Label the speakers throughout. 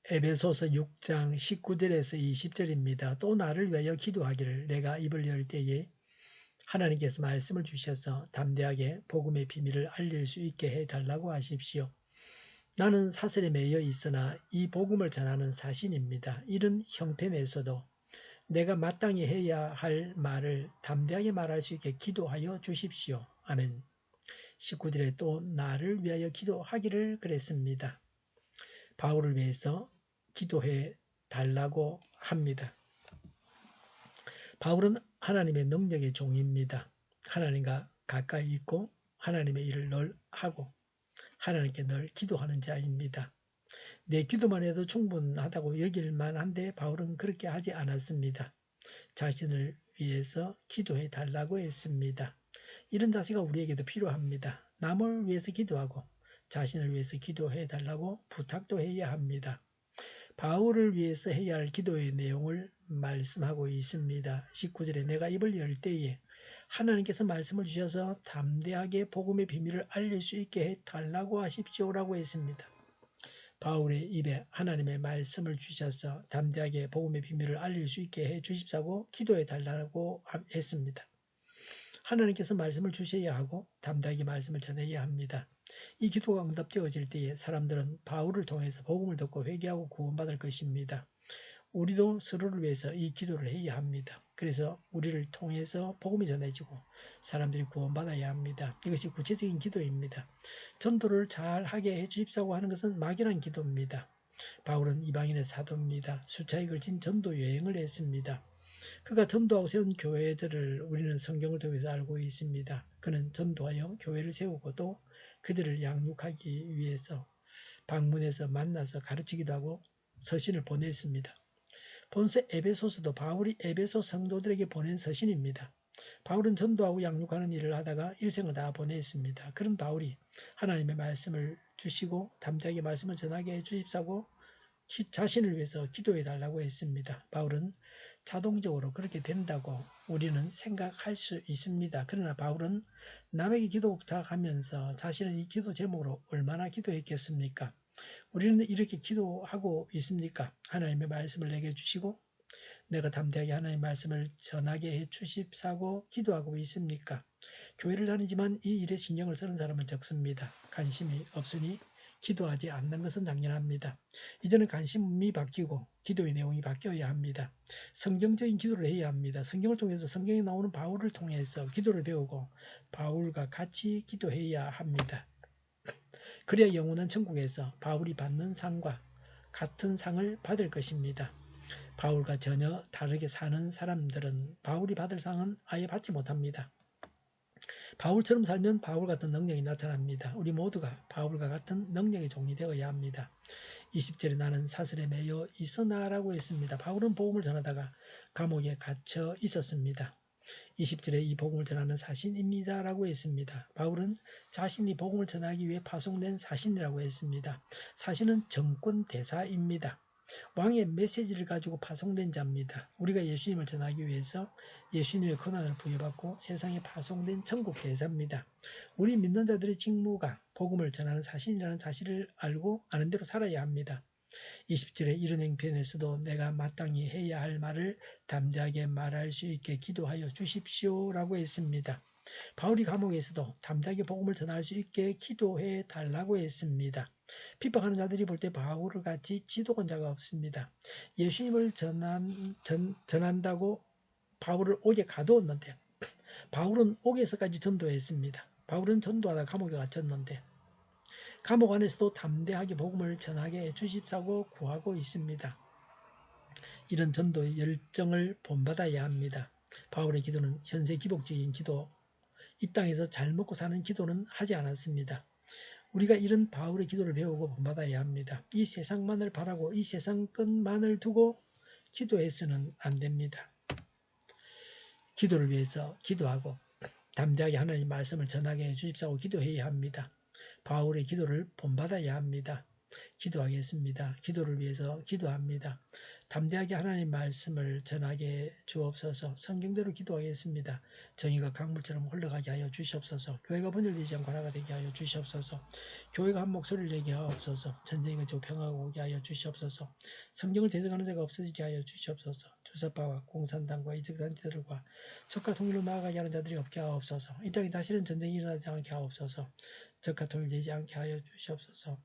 Speaker 1: 에베소서 6장 19절에서 20절입니다. 또 나를 위하여 기도하기를 내가 입을 열 때에 하나님께서 말씀을 주셔서 담대하게 복음의 비밀을 알릴 수 있게 해달라고 하십시오. 나는 사슬에 매여 있으나 이 복음을 전하는 사신입니다. 이런 형편에서도 내가 마땅히 해야 할 말을 담대하게 말할 수 있게 기도하여 주십시오. 아멘. 19절에 또 나를 위하여 기도하기를 그랬습니다. 바울을 위해서 기도해 달라고 합니다. 바울은 하나님의 능력의 종입니다. 하나님과 가까이 있고 하나님의 일을 늘 하고 하나님께 늘 기도하는 자입니다. 내 기도만 해도 충분하다고 여길 만한데 바울은 그렇게 하지 않았습니다. 자신을 위해서 기도해 달라고 했습니다. 이런 자세가 우리에게도 필요합니다. 남을 위해서 기도하고 자신을 위해서 기도해 달라고 부탁도 해야 합니다. 바울을 위해서 해야 할 기도의 내용을 말씀하고 있습니다. 19절에 내가 입을 열 때에 하나님께서 말씀을 주셔서 담대하게 복음의 비밀을 알릴 수 있게 해달라고 하십시오라고 했습니다. 바울의 입에 하나님의 말씀을 주셔서 담대하게 복음의 비밀을 알릴 수 있게 해 주십사고 기도해 달라고 했습니다. 하나님께서 말씀을 주셔야 하고 담대하게 말씀을 전해야 합니다. 이 기도가 응답되어질 때에 사람들은 바울을 통해서 복음을 듣고 회개하고 구원받을 것입니다. 우리도 서로를 위해서 이 기도를 해야 합니다. 그래서 우리를 통해서 복음이 전해지고 사람들이 구원받아야 합니다. 이것이 구체적인 기도입니다. 전도를 잘하게 해주십사고 하는 것은 막연한 기도입니다. 바울은 이방인의 사도입니다. 수차에 걸친 전도 여행을 했습니다. 그가 전도하고 세운 교회들을 우리는 성경을 통해서 알고 있습니다. 그는 전도하여 교회를 세우고 또 그들을 양육하기 위해서 방문해서 만나서 가르치기도 하고 서신을 보냈습니다. 본서 에베소서도 바울이 에베소 성도들에게 보낸 서신입니다. 바울은 전도하고 양육하는 일을 하다가 일생을 다 보냈습니다. 그런 바울이 하나님의 말씀을 주시고 담대하게 말씀을 전하게 해주십사고 자신을 위해서 기도해 달라고 했습니다. 바울은 자동적으로 그렇게 된다고 우리는 생각할 수 있습니다. 그러나 바울은 남에게 기도 부탁하면서 자신은 이 기도 제목으로 얼마나 기도했겠습니까? 우리는 이렇게 기도하고 있습니까? 하나님의 말씀을 내게 주시고 내가 담대하게 하나님의 말씀을 전하게 해 주십사고 기도하고 있습니까? 교회를 다니지만 이 일에 신경을 쓰는 사람은 적습니다. 관심이 없으니 기도하지 않는 것은 당연합니다. 이제는 관심이 바뀌고 기도의 내용이 바뀌어야 합니다. 성경적인 기도를 해야 합니다. 성경을 통해서 성경에 나오는 바울을 통해서 기도를 배우고 바울과 같이 기도해야 합니다. 그래야 영원한 천국에서 바울이 받는 상과 같은 상을 받을 것입니다. 바울과 전혀 다르게 사는 사람들은 바울이 받을 상은 아예 받지 못합니다. 바울처럼 살면 바울 같은 능력이 나타납니다. 우리 모두가 바울과 같은 능력의 종이 되어야 합니다. 20절에 나는 사슬에 매여 있으나라고 했습니다. 바울은 복음을 전하다가 감옥에 갇혀 있었습니다. 20절에 이 복음을 전하는 사신입니다라고 했습니다. 바울은 자신이 복음을 전하기 위해 파송된 사신이라고 했습니다. 사신은 정권 대사입니다. 왕의 메시지를 가지고 파송된 자입니다. 우리가 예수님을 전하기 위해서 예수님의 권한을 부여받고 세상에 파송된 천국 대사입니다. 우리 믿는 자들의 직무가 복음을 전하는 사신이라는 사실을 알고 아는 대로 살아야 합니다. 20절에 이런 행편에서도 내가 마땅히 해야 할 말을 담대하게 말할 수 있게 기도하여 주십시오라고 했습니다. 바울이 감옥에서도 담대하게 복음을 전할 수 있게 기도해 달라고 했습니다. 핍박하는 자들이 볼 때 바울을 같이 지도권자가 없습니다. 예수님을 전한다고 바울을 옥에 가두었는데 바울은 옥에서까지 전도했습니다. 바울은 전도하다 감옥에 갇혔는데 감옥 안에서도 담대하게 복음을 전하게 해주십사고 구하고 있습니다. 이런 전도의 열정을 본받아야 합니다. 바울의 기도는 현세 기복적인 기도, 이 땅에서 잘 먹고 사는 기도는 하지 않았습니다. 우리가 이런 바울의 기도를 배우고 본받아야 합니다. 이 세상만을 바라고 이 세상 끝만을 두고 기도해서는 안 됩니다. 기도를 위해서 기도하고 담대하게 하나님 말씀을 전하게 해주십사고 기도해야 합니다. 바울의 기도를 본받아야 합니다. 기도하겠습니다. 기도를 위해서 기도합니다. 담대하게 하나님 말씀을 전하게 주옵소서. 성경대로 기도하겠습니다. 정의가 강물처럼 흘러가게 하여 주시옵소서. 교회가 분열되지 않고 하나가 되게 하여 주시옵소서. 교회가 한 목소리를 내게 하옵소서. 전쟁이 그치고 평화가 오게 하여 주시옵소서. 성경을 대적하는 자가 없어지게 하여 주시옵소서. 주사파와 공산당과 이적단체들과 적과 통일로 나아가게 하는 자들이 없게 하옵소서. 이 땅에 다시는 전쟁이 일어나지 않게 하옵소서. 적과 통일되지 않게 하여 주시옵소서.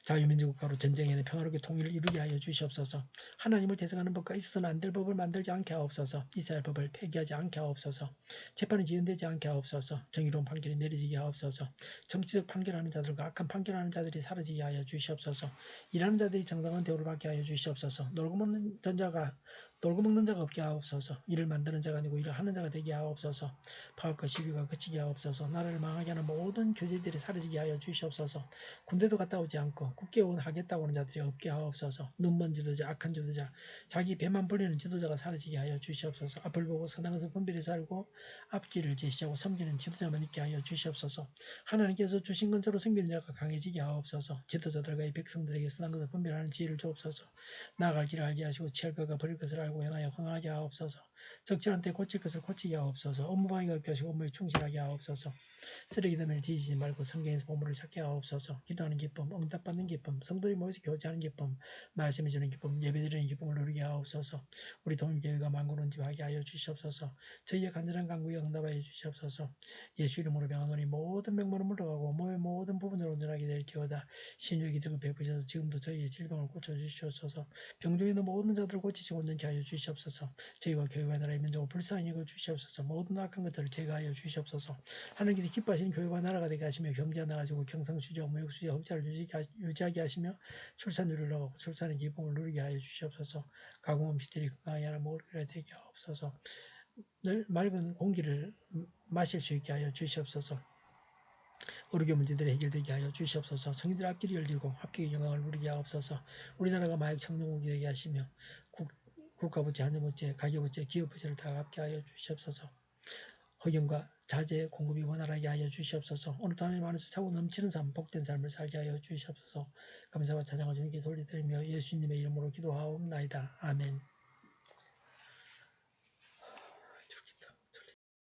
Speaker 1: 자유민주국가로 전쟁에는 평화롭게 통일을 이루게 하여 주시옵소서. 하나님을 대적하는 법과 있어서는 안 될 법을 만들지 않게 하옵소서. 이스라엘 법을 폐기하지 않게 하옵소서. 재판이 지연되지 않게 하옵소서. 정의로운 판결이 내려지게 하옵소서. 정치적 판결하는 자들과 악한 판결하는 자들이 사라지게 하여 주시옵소서. 일하는 자들이 정당한 대우를 받게 하여 주시옵소서. 놀고 먹는 자가 없게 하옵소서. 일을 만드는 자가 아니고 일을 하는 자가 되게 하옵소서. 파업과 시비가 그치게 하옵소서. 나라를 망하게 하는 모든 교제들이 사라지게 하여 주시옵소서. 군대도 갔다 오지 않고 국회의원 하겠다고 하는 자들이 없게 하옵소서. 눈먼 지도자, 악한 지도자, 자기 배만 불리는 지도자가 사라지게 하여 주시옵소서. 앞을 보고 선악을 분별히 살고 앞길을 제시하고 섬기는 지도자만 있게 하여 주시옵소서. 하나님께서 주신 건서로 섬기는 자가 강해지게 하옵소서. 지도자들과 이 백성들에게 선한 것을 분별하는 지혜를 주옵소서. 나아갈 길을 알게 하시고 취할 것과 버릴 것을 알고 행하여 흥하게 하옵소서. 적절한 때 고칠 것을 고치게 하옵소서. 업무방해가 없게 하시고 업무에 충실하게 하옵소서. 쓰레기 더미를 뒤지지 말고 성경에서 보물을 찾게 하옵소서. 기도하는 기쁨, 응답받는 기쁨, 성도들이 모여서 교제하는 기쁨, 말씀해 주는 기쁨, 예배드리는 기쁨을 누리게 하옵소서. 우리 동일교회가 만군원집하게 하여 주시옵소서. 저희의 간절한 간구에 응답하여 주시옵소서. 예수 이름으로 병하노니 모든 병마는 물러가고 몸의 모든 부분으로 온전하게 될지어다. 신유의 기적을 베푸셔서 지금도 저희의 질병을 고쳐주시옵소서. 병중에 있는 모든 자들을 고치시고 온전케 하여 주시옵소서. 저희와 교회와 나라의 민족을 불쌍히 여겨 주시옵소서. 모든 악한 것들을 제거하여 주시옵소서. 하나님께서 기뻐하시는 교회와 나라가 되게 하시며 경제가 나아지고 경상수지와 무역수지 흑자를 유지하게 하시며 출산율을 나가고 출산의 기쁨을 누리게 하여 주시옵소서. 가공 음식들이 건강하게 하나 먹으리라 되게 하옵소서. 늘 맑은 공기를 마실 수 있게 하여 주시옵소서. 의료계 문제들이 해결되게 하여 주시옵소서. 성인들 앞길이 열리고 합격의 영광을 누리게 하옵소서. 우리나라가 마약 청정국이 되게 하시며 국가부채, 한전부채, 가계부채, 기업부채를 다 갚게 하여 주시옵소서. 허경과 자재 공급이 원활하게 하여 주시옵소서. 오늘도 하나님 안에서 차고 넘치는 삶, 복된 삶을 살게 하여 주시옵소서. 감사와 찬양을 주님께 돌려드리며 예수님의 이름으로 기도하옵나이다. 아멘.